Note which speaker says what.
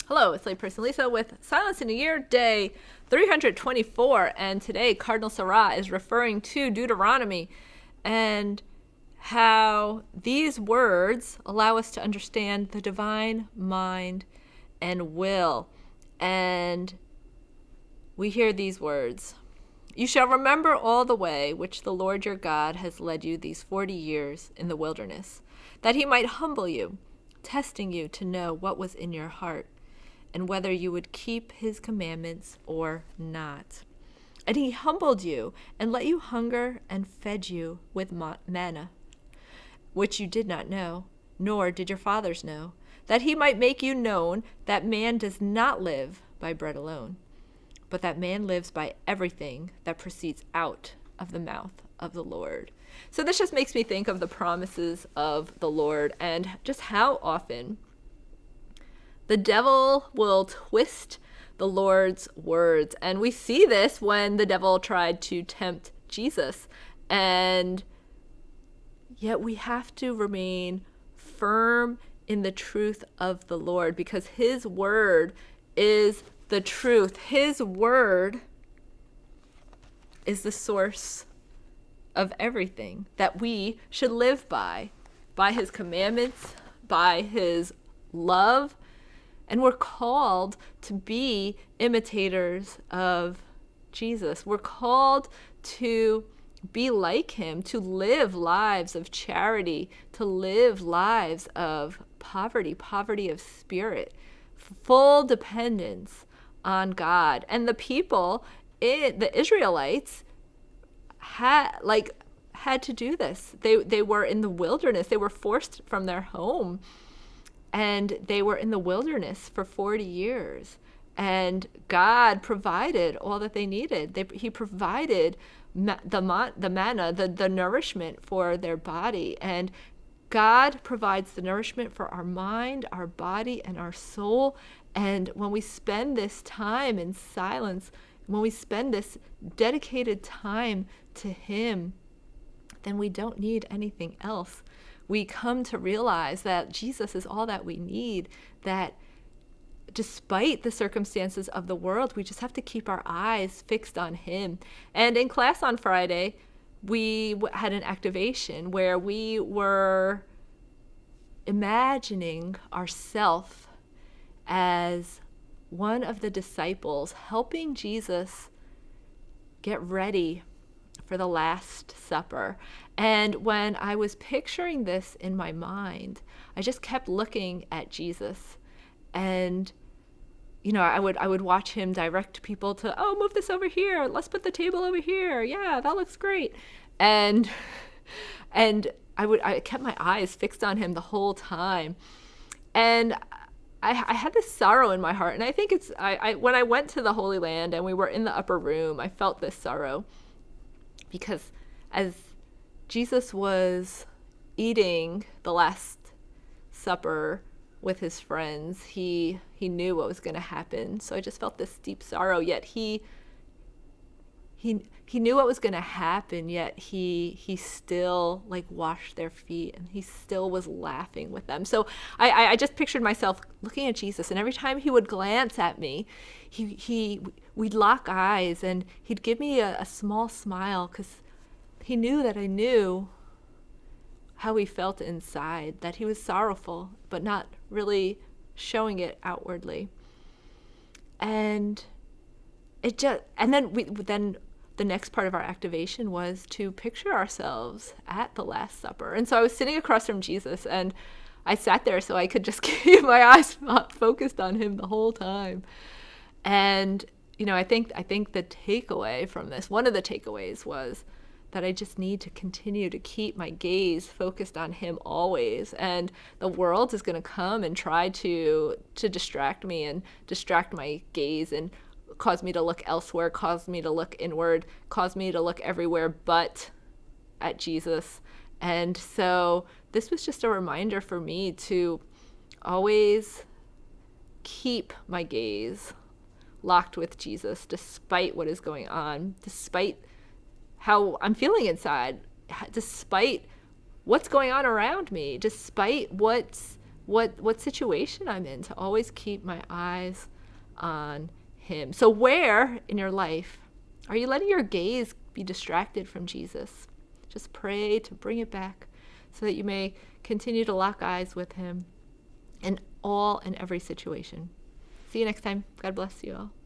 Speaker 1: Hello, it's Layperson Lisa with Silence in a Year, day 324. And today, Cardinal Sarah is referring to Deuteronomy and how these words allow us to understand the divine mind and will. And we hear these words: "You shall remember all the way which the Lord your God has led you these 40 years in the wilderness, that he might humble you, testing you to know what was in your heart, and whether you would keep his commandments or not. And he humbled you and let you hunger and fed you with manna, which you did not know, nor did your fathers know, that he might make you known that man does not live by bread alone, but that man lives by everything that proceeds out of the mouth of the Lord." So this just makes me think of the promises of the Lord and just how often the devil will twist the Lord's words. And we see this when the devil tried to tempt Jesus. And yet we have to remain firm in the truth of the Lord, because his word is the truth. His word is the source of everything that we should live by his commandments, by his love. And we're called to be imitators of Jesus. We're called to be like him, to live lives of charity, to live lives of poverty of spirit, full dependence on God. And the people, the Israelites, had to do this. They were in the wilderness. They were forced from their home. And they were in the wilderness for 40 years. And God provided all that they needed. He provided the manna, the nourishment for their body. And God provides the nourishment for our mind, our body, and our soul. And when we spend this time in silence, when we spend this dedicated time to him, then we don't need anything else. We come to realize that Jesus is all that we need, that despite the circumstances of the world, we just have to keep our eyes fixed on him. And in class on Friday, we had an activation where we were imagining ourselves as one of the disciples helping Jesus get ready for the Last Supper. And when I was picturing this in my mind, I just kept looking at Jesus. And I would watch him direct people to, "Oh, move this over here. Let's put the table over here. Yeah, that looks great." And I kept my eyes fixed on him the whole time. And I had this sorrow in my heart. And I think when I went to the Holy Land and we were in the upper room, I felt this sorrow. Because as Jesus was eating the Last Supper with his friends, he knew what was going to happen. So I just felt this deep sorrow. Yet he knew what was going to happen. Yet he still washed their feet, and he still was laughing with them. So I just pictured myself looking at Jesus, and every time he would glance at me, we'd lock eyes, and he'd give me a small smile, because he knew that I knew how he felt inside, that he was sorrowful, but not really showing it outwardly. And then the next part of our activation was to picture ourselves at the Last Supper. And so I was sitting across from Jesus, and I sat there so I could just keep my eyes focused on him the whole time. And I think the takeaway from this, one of the takeaways, was that I just need to continue to keep my gaze focused on him always. And the world is going to come and try to distract me and distract my gaze and cause me to look elsewhere, cause me to look inward, cause me to look everywhere but at Jesus. And so this was just a reminder for me to always keep my gaze locked with Jesus, despite what is going on, despite how I'm feeling inside, despite what's going on around me, despite what's what situation I'm in, to always keep my eyes on him. So where in your life are you letting your gaze be distracted from Jesus? Just pray to bring it back so that you may continue to lock eyes with him in all and every situation. See you next time. God bless you all.